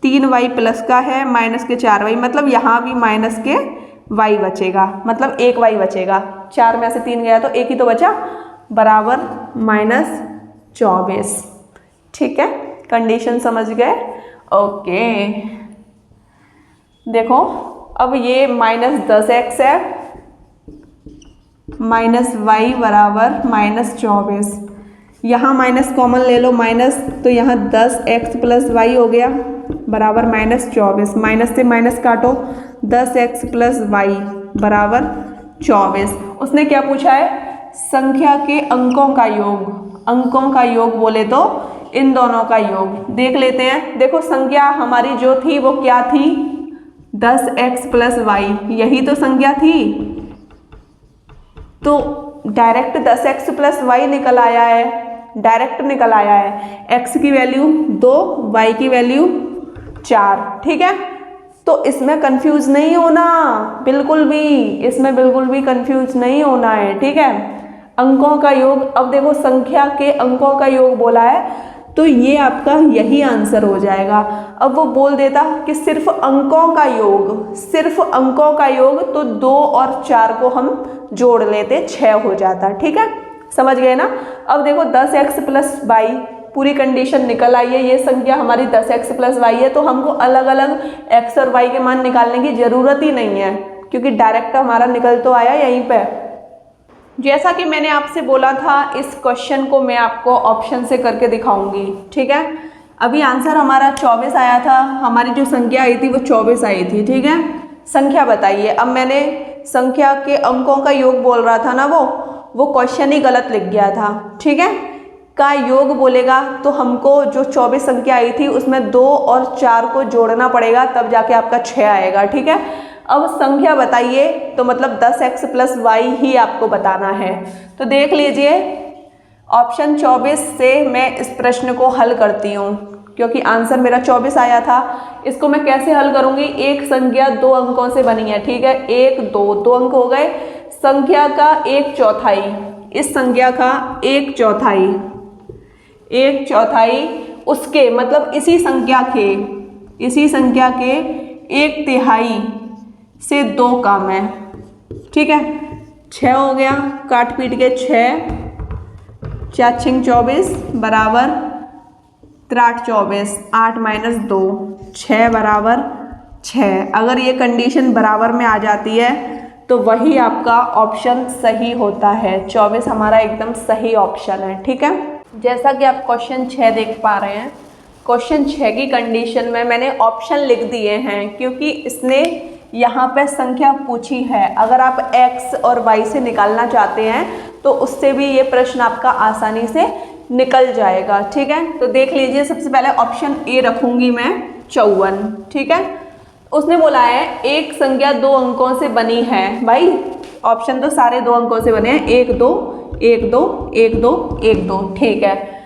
3y प्लस का है, माइनस के 4y, मतलब यहाँ भी माइनस के y बचेगा, मतलब 1y बचेगा, 4 में से 3 गया तो 1 ही तो बचा, बराबर -24, ठीक है। कंडीशन समझ गए? ओके, देखो अब ये -10x है, -y बराबर -24, यहाँ माइनस कॉमन ले लो, माइनस, तो यहाँ 10x प्लस वाई हो गया बराबर -24, माइनस से माइनस काटो, 10x प्लस वाई बराबर 24। उसने क्या पूछा है? संख्या के अंकों का योग, अंकों का योग बोले तो इन दोनों का योग देख लेते हैं। देखो संख्या हमारी जो थी वो क्या थी? 10x प्लस वाई, यही तो संख्या थी, तो डायरेक्ट 10x प्लस वाई निकल आया है, डायरेक्ट निकल आया है। x की वैल्यू 2, y की वैल्यू 4, ठीक है। तो इसमें कंफ्यूज नहीं होना, बिल्कुल भी, इसमें बिल्कुल भी कंफ्यूज नहीं होना है, ठीक है। अंकों का योग, अब देखो संख्या के अंकों का योग बोला है, तो ये आपका यही आंसर हो जाएगा। अब वो बोल देता कि सिर्फ अंकों का योग, सिर्फ अंकों का योग, तो 2 और 4 को हम जोड़ लेते, 6 हो जाता, ठीक है, समझ गए ना। अब देखो 10x प्लस वाई, पूरी कंडीशन निकल आई है, ये संख्या हमारी 10x प्लस वाई है, तो हमको अलग अलग x और y के मान निकालने की जरूरत ही नहीं है, क्योंकि डायरेक्ट हमारा निकल तो आया यहीं पे। जैसा कि मैंने आपसे बोला था, इस क्वेश्चन को मैं आपको ऑप्शन से करके दिखाऊंगी, ठीक है। अभी आंसर हमारा 24 आया था, हमारी जो संख्या आई थी वो 24 आई थी, ठीक है। संख्या बताइए। अब मैंने संख्या के अंकों का योग बोल रहा था ना, वो क्वेश्चन ही गलत लिख गया था, ठीक है। का योग बोलेगा तो हमको जो 24 संख्या आई थी उसमें 2 और 4 को जोड़ना पड़ेगा, तब जाके आपका 6 आएगा, ठीक है। अब संख्या बताइए, तो मतलब 10x प्लस वाई ही आपको बताना है। तो देख लीजिए, ऑप्शन 24 से मैं इस प्रश्न को हल करती हूँ। क्योंकि आंसर मेरा 24 आया था। इसको मैं कैसे हल करूंगी, एक संख्या 2 अंकों से बनी है, ठीक है, 1 2 2 अंक हो गए, संख्या का 1/4, इस संख्या का 1/4, 1/4 उसके मतलब इसी संख्या के 1/3 से 2 कम है, ठीक है। 6 हो गया, काट पीट के 6 4 6 24 बराबर 3 24, 8 - 2 6 बराबर 6। अगर ये कंडीशन बराबर में आ जाती है तो वही आपका ऑप्शन सही होता है, 24 हमारा एकदम सही ऑप्शन है, ठीक है। जैसा कि आप क्वेश्चन 6 देख पा रहे हैं, क्वेश्चन 6 की कंडीशन में मैंने ऑप्शन लिख दिए हैं क्योंकि इसने यहाँ पे संख्या पूछी है। अगर आप x और y से निकालना चाहते हैं तो उससे भी ये प्रश्न आपका आसानी से निकल जाएगा, ठीक है। तो देख लीजिए, सबसे पहले ऑप्शन ए रखूंगी मैं 54, ठीक है। उसने बोला है एक संख्या 2 अंकों से बनी है, भाई ऑप्शन तो सारे 2 अंकों से बने हैं, 1 2 1 2 1 2 1 2, ठीक है।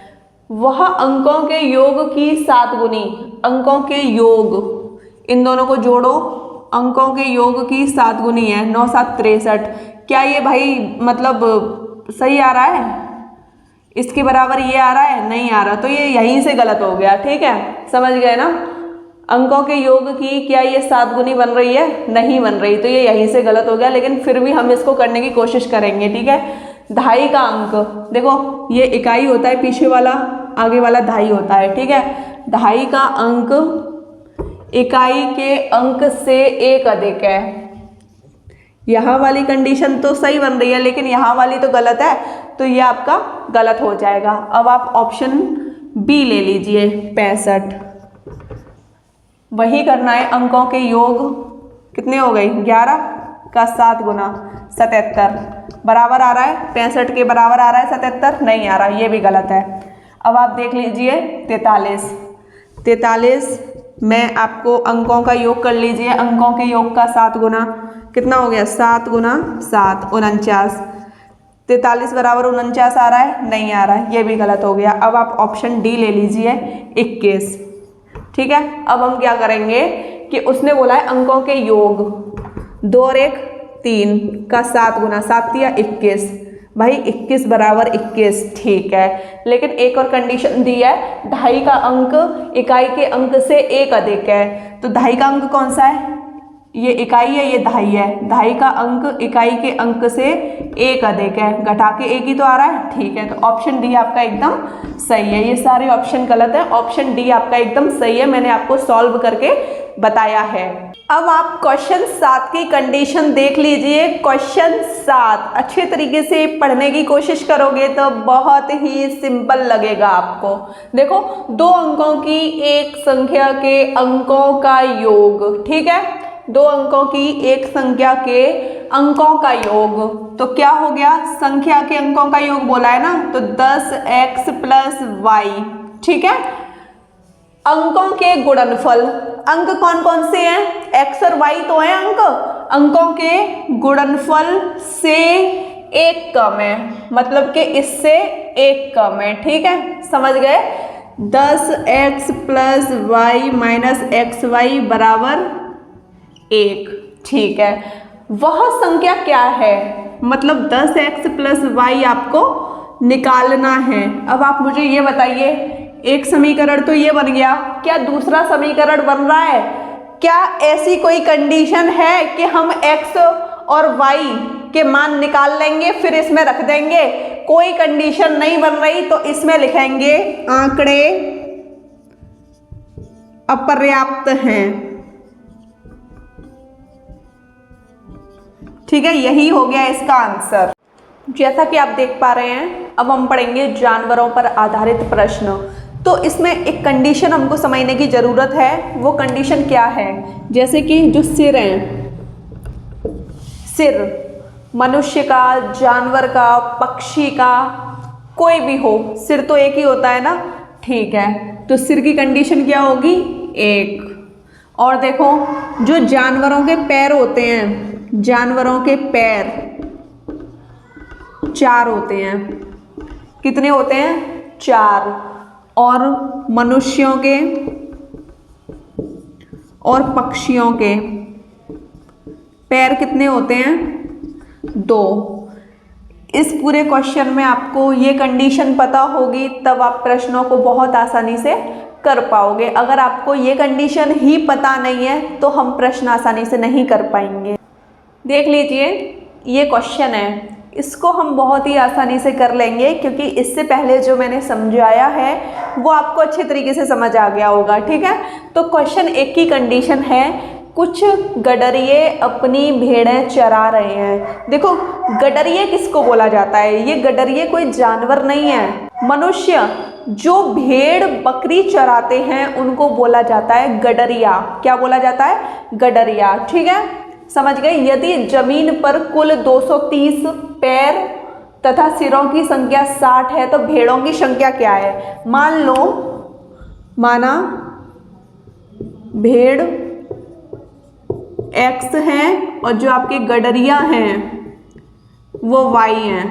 वह अंकों के योग की 7 गुनी, अंकों के योग, इन दोनों को जोड़ो, अंकों के योग की 7 गुनी है, 9 7 63। क्या ये भाई मतलब सही आ रहा है? इसके बराबर ये आ रहा है? नहीं आ रहा, तो ये यहीं से गलत हो गया, ठीक है, समझ गए ना। अंकों के योग की क्या ये 7 गुनी बन रही है? नहीं बन रही, तो ये यहीं से गलत हो गया, लेकिन फिर भी हम इसको करने की कोशिश करेंगे, ठीक है। दहाई का अंक, देखो ये इकाई होता है पीछे वाला, आगे वाला दहाई होता है, ठीक है। दहाई का अंक इकाई के अंक से 1 अधिक है। यहाँ वाली कंडीशन तो सही बन रही है, लेकिन यहाँ वाली तो गलत है, तो ये आपका गलत हो जाएगा। अब आप ऑप्शन बी ले लीजिए 65। वही करना है, अंकों के योग कितने हो गए, 11 का 7 गुना 77 बराबर आ रहा है, 65 के बराबर आ रहा है 77, नहीं आ रहा, ये भी गलत है। अब आप देख लीजिए 43 में आपको अंकों का योग कर लीजिए, अंकों के योग का 7 गुना कितना हो गया, 7 गुना 7 49, 43 बराबर 49 आ रहा है, नहीं आ रहा है, ये भी गलत हो गया। अब आप ऑप्शन डी ले लीजिए 21, ठीक है। अब हम क्या करेंगे कि उसने बोला है अंकों के योग 2 और 1 3 का 7 गुना 7 या 21, भाई 21 बराबर 21, ठीक है। लेकिन एक और कंडीशन दी है, दहाई का अंक इकाई के अंक से 1 अधिक है, तो दहाई का अंक कौन सा है, ये इकाई है, ये दहाई है, दहाई का अंक इकाई के अंक से 1 अधिक है, घटा के 1 ही तो आ रहा है, ठीक है। तो ऑप्शन डी आपका एकदम सही है, ये सारे ऑप्शन गलत है, ऑप्शन डी आपका एकदम सही है, मैंने आपको सॉल्व करके बताया है। अब आप क्वेश्चन 7 की कंडीशन देख लीजिए। क्वेश्चन 7 अच्छे तरीके से पढ़ने की कोशिश करोगे तो बहुत ही सिंपल लगेगा आपको। देखो, 2 अंकों की एक संख्या के अंकों का योग, ठीक है, 2 अंकों की एक संख्या के अंकों का योग, तो क्या हो गया, संख्या के अंकों का योग बोला है ना, तो 10x + y, ठीक है। अंकों के गुणनफल, अंक कौन कौन से हैं, x और y तो हैं अंक, अंकों के गुणनफल से 1 कम है, मतलब कि इससे 1 कम है, ठीक है, समझ गए। 10x + y - xy बराबर 1, ठीक है। वह संख्या क्या है, मतलब 10x + y आपको निकालना है। अब आप मुझे ये बताइए, एक समीकरण तो ये बन गया, क्या दूसरा समीकरण बन रहा है, क्या ऐसी कोई कंडीशन है कि हम x और y के मान निकाल लेंगे फिर इसमें रख देंगे, कोई कंडीशन नहीं बन रही, तो इसमें लिखेंगे आंकड़े अपर्याप्त हैं, ठीक है, यही हो गया इसका आंसर। जैसा कि आप देख पा रहे हैं, अब हम पढ़ेंगे जानवरों पर आधारित प्रश्न। तो इसमें एक कंडीशन हमको समझने की ज़रूरत है, वो कंडीशन क्या है, जैसे कि जो सिर हैं, सिर मनुष्य का, जानवर का, पक्षी का, कोई भी हो, सिर तो एक ही होता है ना, ठीक है, तो सिर की कंडीशन क्या होगी, 1। और देखो, जो जानवरों के पैर होते हैं, जानवरों के पैर 4 होते हैं, कितने होते हैं, 4। और मनुष्यों के और पक्षियों के पैर कितने होते हैं? 2। इस पूरे क्वेश्चन में आपको ये कंडीशन पता होगी तब आप प्रश्नों को बहुत आसानी से कर पाओगे। अगर आपको ये कंडीशन ही पता नहीं है तो हम प्रश्न आसानी से नहीं कर पाएंगे। देख लीजिए, ये क्वेश्चन है, इसको हम बहुत ही आसानी से कर लेंगे क्योंकि इससे पहले जो मैंने समझाया है वो आपको अच्छे तरीके से समझ आ गया होगा। ठीक है, तो क्वेश्चन 1 की कंडीशन है, कुछ गडरिये अपनी भेड़ें चरा रहे हैं। देखो, गडरिये किसको बोला जाता है? ये गडरिये कोई जानवर नहीं है, मनुष्य जो भेड़ बकरी चराते हैं उनको बोला जाता है गडरिया। क्या बोला जाता है? गडरिया। ठीक है, समझ गए। यदि जमीन पर कुल 230 पैर तथा सिरों की संख्या 60 है तो भेड़ों की संख्या क्या है? माना भेड़ X हैं और जो आपके गडरिया हैं वो Y हैं।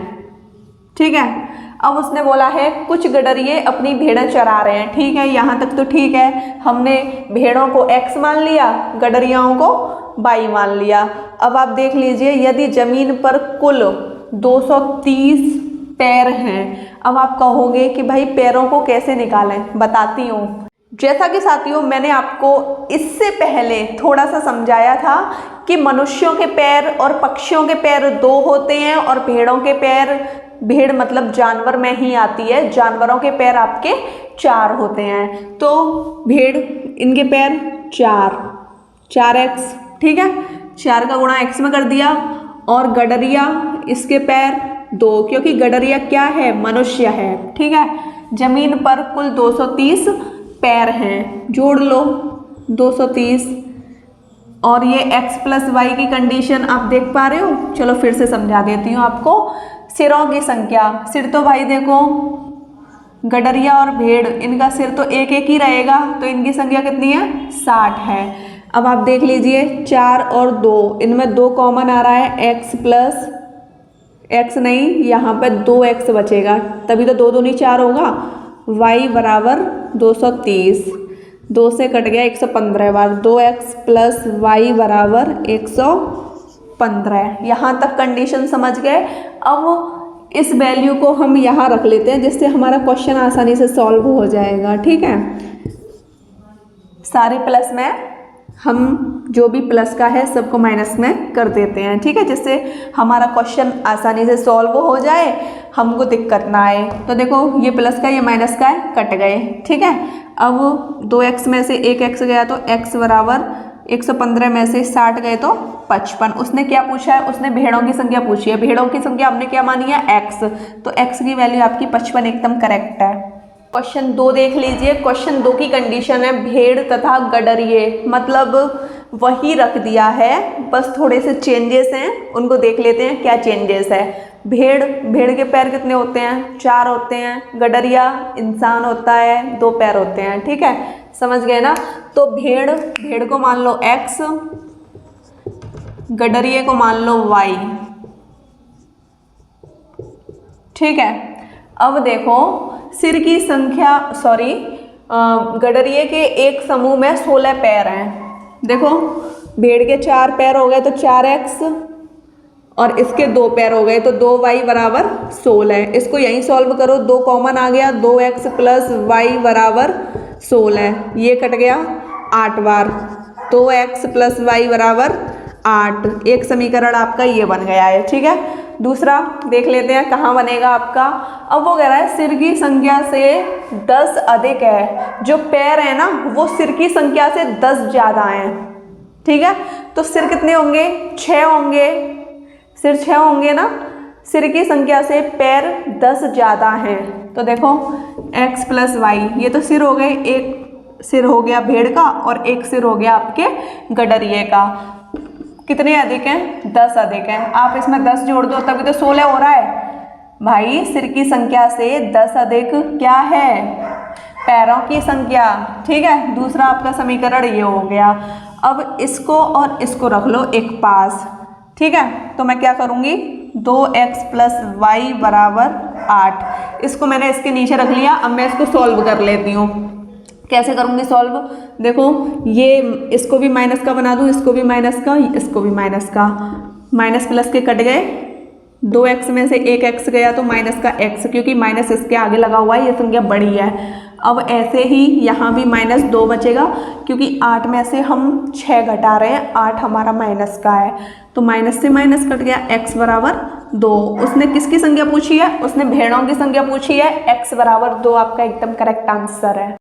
ठीक है, अब उसने बोला है कुछ गडरिये अपनी भेड़ें चरा रहे हैं। ठीक है, यहाँ तक तो ठीक है, हमने भेड़ों को X मान लिया, गडरियाओं को Y मान लिया। अब आप देख लीजिए, यदि जमीन पर कुल 230 पैर हैं, अब आप कहोगे कि भाई पैरों को कैसे निकालें? बताती हूँ। जैसा कि साथियों मैंने आपको इससे पहले थोड़ा सा समझाया था कि मनुष्यों के पैर और पक्षियों के पैर 2 होते हैं और भेड़ों के पैर, भेड़ मतलब जानवर में ही आती है, जानवरों के पैर आपके 4 होते हैं। तो भेड़, इनके पैर 4x। ठीक है, 4 का गुणा x में कर दिया। और गडरिया, इसके पैर 2, क्योंकि गडरिया क्या है? मनुष्य है। ठीक है, जमीन पर कुल 230 पैर हैं, जोड़ लो 230। और ये x + y की कंडीशन आप देख पा रहे हो? चलो फिर से समझा देती हूँ आपको। सिरों की संख्या, सिर तो भाई देखो गडरिया और भेड़, इनका सिर तो एक ही रहेगा, तो इनकी संख्या कितनी है? 60 है। अब आप देख लीजिए, 4 और 2, इनमें 2 कॉमन आ रहा है, x + x नहीं, यहाँ पे 2x बचेगा, तभी तो 2 दूनी 4 होगा। y बराबर 230, 2 से कट गया 115 बार, 2x + y बराबर 115। यहाँ तक कंडीशन समझ गए। अब इस वैल्यू को हम यहाँ रख लेते हैं जिससे हमारा क्वेश्चन आसानी से सॉल्व हो जाएगा। ठीक है, सारे प्लस में हम जो भी प्लस का है सबको माइनस में कर देते हैं। ठीक है, जिससे हमारा क्वेश्चन आसानी से सॉल्व हो जाए, हमको दिक्कत ना आए। तो देखो, ये प्लस का ये माइनस का है, कट गए। ठीक है, अब 2x में से 1x गया तो x बराबर 115 में से 60 गए तो 55। उसने क्या पूछा है? उसने भेड़ों की संख्या पूछी है। भेड़ों की संख्या हमने क्या मानी है? x, तो x की वैल्यू आपकी 55 एकदम करेक्ट है। क्वेश्चन 2 देख लीजिए। क्वेश्चन 2 की कंडीशन है भेड़ तथा गडरिये, मतलब वही रख दिया है, बस थोड़े से चेंजेस हैं, उनको देख लेते हैं क्या चेंजेस है। भेड़ के पैर कितने होते हैं? 4 होते हैं। गडरिया इंसान होता है, 2 पैर होते हैं। ठीक है, समझ गए ना? तो भेड़ को मान लो x, गडरिये को मान लो y। ठीक है, अब देखो, सिर की संख्या, गडरिये के एक समूह में 16 पैर हैं। देखो, भेड़ के 4 पैर हो गए तो 4x और इसके 2 पैर हो गए तो 2y बराबर 16। इसको यहीं सॉल्व करो, 2 कॉमन आ गया, 2x + y बराबर 16। ये कट गया 8 बार, 2x + y बराबर 8। एक समीकरण आपका ये बन गया है। ठीक है, दूसरा देख लेते हैं कहाँ बनेगा आपका। अब वो कह रहा है सिर की संख्या से 10 अधिक है, जो पैर है ना वो सिर की संख्या से 10 ज़्यादा हैं। ठीक है, तो सिर कितने होंगे? 6 होंगे, सिर 6 होंगे ना, सिर की संख्या से पैर 10 ज़्यादा हैं। तो देखो x + y, ये तो सिर हो गए, एक सिर हो गया भेड़ का और एक सिर हो गया आपके गडरिये का। कितने अधिक हैं? 10 अधिक हैं। आप इसमें 10 जोड़ दो तभी तो 16 हो रहा है भाई। सिर की संख्या से 10 अधिक क्या है? पैरों की संख्या। ठीक है, दूसरा आपका समीकरण ये हो गया। अब इसको और इसको रख लो एक पास। ठीक है, तो मैं क्या करूँगी? 2x + y बराबर 8। इसको मैंने इसके नीचे रख लिया। अब मैं इसको सॉल्व कर लेती हूँ। कैसे करूँगी सॉल्व, देखो ये इसको भी माइनस का बना दूँ, इसको भी माइनस का, इसको भी माइनस का, माइनस प्लस के कट गए, 2x में से एक x गया तो माइनस का x, क्योंकि माइनस इसके आगे लगा हुआ है, ये संख्या बड़ी है। अब ऐसे ही यहाँ भी -2 बचेगा, क्योंकि 8 में से हम 6 घटा रहे हैं, 8 हमारा माइनस का है, तो माइनस से माइनस कट गया, x बराबर 2। उसने किसकी संख्या पूछी है, उसने भेड़ों की संख्या पूछी है, x बराबर 2 आपका एकदम करेक्ट आंसर है।